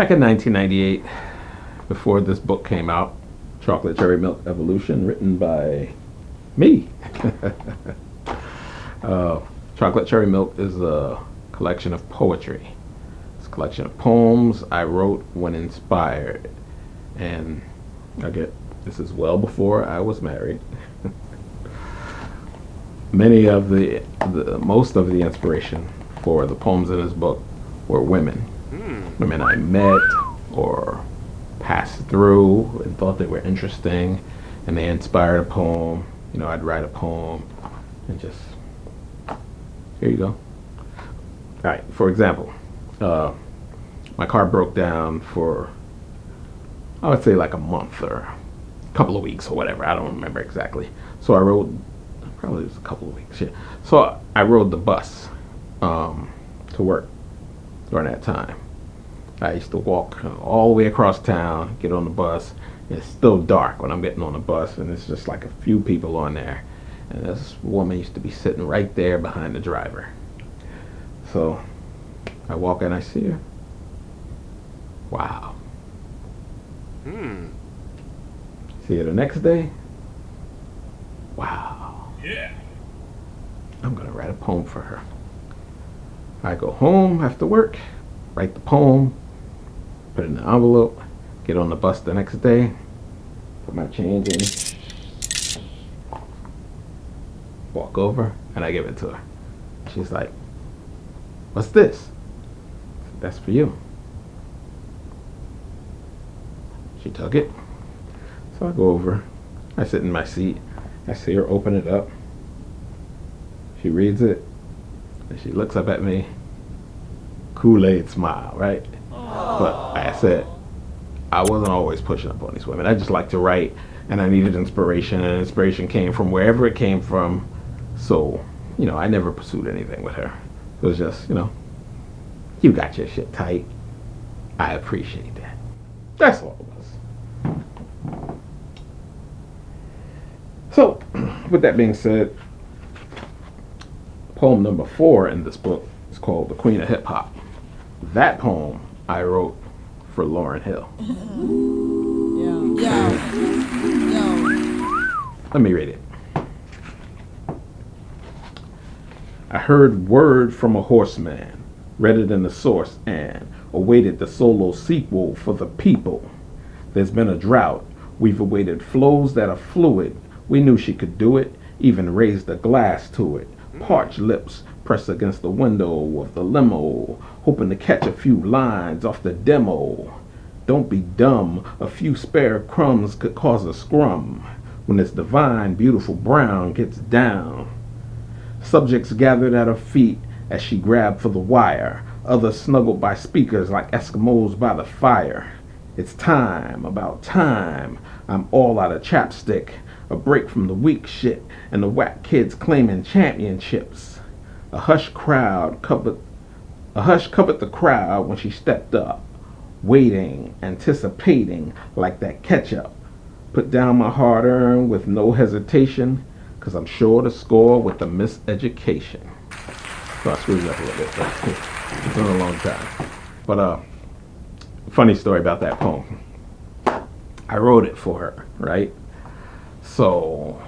Back in 1998, before this book came out, Chocolate Cherry Milk Evolution, written by me. Chocolate Cherry Milk is a collection of poetry. It's a collection of poems I wrote when inspired. And this is well before I was married. Most of the inspiration for the poems in this book were women. Women I met or passed through and thought they were interesting, and they inspired a poem. I'd write a poem and just, here you go. All right, for example, my car broke down for, I would say like a month or a couple of weeks or whatever. I don't remember exactly. So I rode, probably it was a couple of weeks, yeah. So I rode the bus to work during that time. I used to walk all the way across town, get on the bus. It's still dark when I'm getting on the bus, and it's just like a few people on there. And this woman used to be sitting right there behind the driver. So I walk and I see her. Wow. See her the next day. Wow. Yeah. I'm gonna write a poem for her. I go home after work, write the poem, put it in an envelope, get on the bus the next day, put my change in, walk over, and I give it to her. She's like, "What's this?" I said, "That's for you." She took it. So I go over, I sit in my seat, I see her open it up. She reads it, and she looks up at me, Kool-Aid smile, right? But like I said, I wasn't always pushing up on these women. I just like to write, and I needed inspiration, and inspiration came from wherever it came from. So, I never pursued anything with her. It was just, you got your shit tight. I appreciate that. That's all it was. So, with that being said, poem number 4 in this book is called The Queen of Hip Hop. That poem I wrote for Lauryn Hill. Let me read it. I heard word from a horseman, read it in the source, and awaited the solo sequel for the people. There's been a drought. We've awaited flows that are fluid. We knew she could do it, even raised a glass to it. Parched lips pressed against the window of the limo, hoping to catch a few lines off the demo. Don't be dumb, a few spare crumbs could cause a scrum when this divine, beautiful brown gets down. Subjects gathered at her feet as she grabbed for the wire, others snuggled by speakers like Eskimos by the fire. It's time, about time, I'm all out of chapstick, a break from the weak shit and the whack kids claiming championships. A hush covered the crowd when she stepped up, waiting, anticipating like that ketchup. Put down my hard-earned with no hesitation, 'cause I'm sure to score with the miseducation. So I screwed it up a little bit, but it's been a long time. But funny story about that poem. I wrote it for her, right? So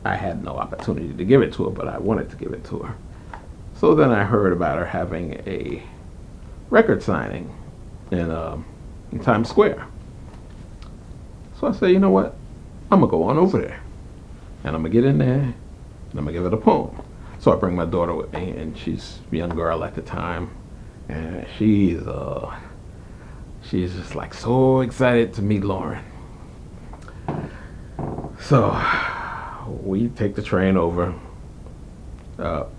I had no opportunity to give it to her, but I wanted to give it to her. So then I heard about her having a record signing in Times Square. So I said, you know what? I'm going to go on over there. And I'm going to get in there, and I'm going to give it a poem. So I bring my daughter with me, and she's a young girl at the time. And she's just like so excited to meet Lauryn. So we take the train over.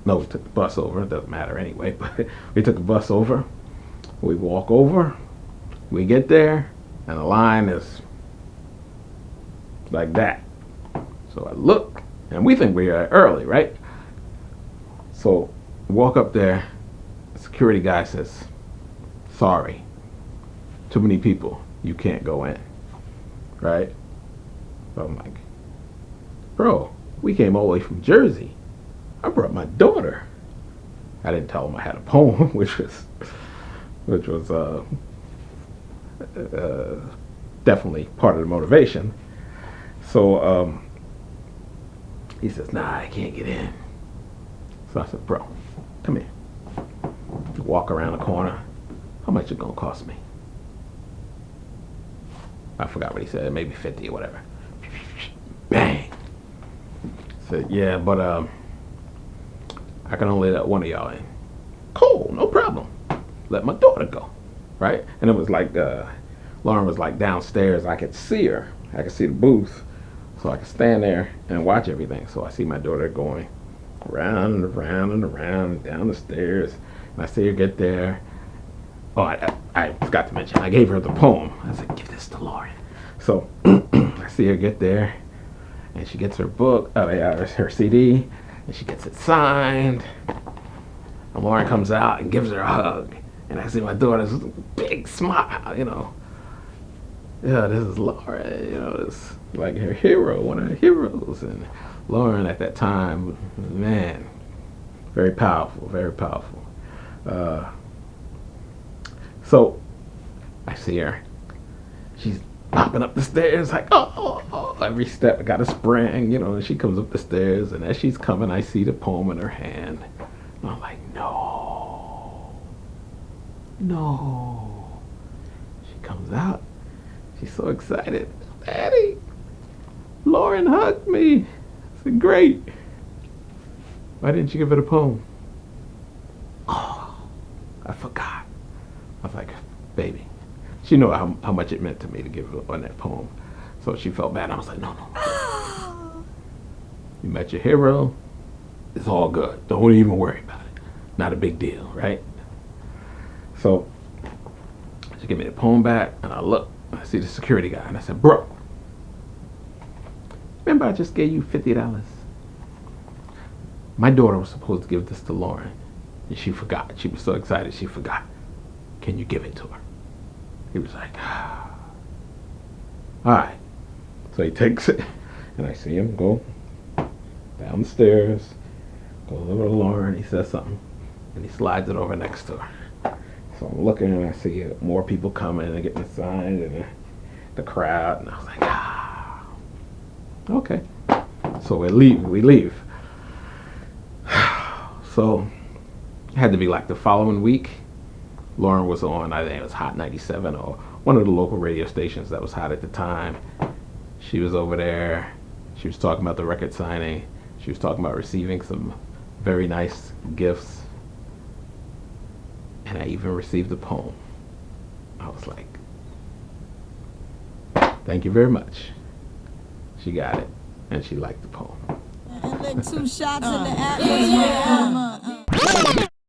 No, we took the bus over. It doesn't matter anyway. But we took the bus over. We walk over. We get there, and the line is like that. So I look, and we think we're early, right? So walk up there. The security guy says, "Sorry, too many people. You can't go in." Right? So I'm like, "Bro, we came all the way from Jersey. I brought my daughter." I didn't tell him I had a poem, which was definitely part of the motivation. So he says, nah, I can't get in. So I said, bro, come here. Walk around the corner. How much it gonna cost me? I forgot what he said, maybe 50 or whatever. Bang. Said, yeah, but I can only let one of y'all in. Cool, no problem. Let my daughter go, right? And it was like, Lauryn was like downstairs. I could see her. I could see the booth. So I could stand there and watch everything. So I see my daughter going around and around and around down the stairs. And I see her get there. Oh, I forgot to mention, I gave her the poem. I said, give this to Lauryn. So I see her get there, and she gets her book, her CD, and she gets it signed. And Lauryn comes out and gives her a hug. And I see my daughter's big smile, you know. Yeah, this is Lauryn, you know, it's like her hero, one of her heroes. And Lauryn at that time, man, very powerful, very powerful. So I see her. She's hopping up the stairs like, oh. Every step I got a spring, you know, and she comes up the stairs, and as she's coming, I see the poem in her hand. And I'm like, no. She comes out. She's so excited. Daddy, Lauryn hugged me. I said, great. Why didn't you give her the poem? Oh, I forgot. I was like, baby. She knew how much it meant to me to give her on that poem. So she felt bad. I was like, no. You met your hero. It's all good. Don't even worry about it. Not a big deal, right? So she gave me the poem back, and I look. I see the security guy, and I said, bro, remember I just gave you $50? My daughter was supposed to give this to Lauryn, and she forgot. She was so excited, she forgot. Can you give it to her? He was like, all right. So he takes it, and I see him go down the stairs, goes over to Lauryn, he says something, and he slides it over next to her. So I'm looking, and I see more people coming and getting signed, and the crowd, and I was like, okay. So we leave. So it had to be like the following week. Lauryn was on, I think it was Hot 97 or one of the local radio stations that was hot at the time. She was over there. She was talking about the record signing. She was talking about receiving some very nice gifts. And I even received a poem. I was like, thank you very much. She got it, and she liked the poem. And then 2 shots in the atmosphere.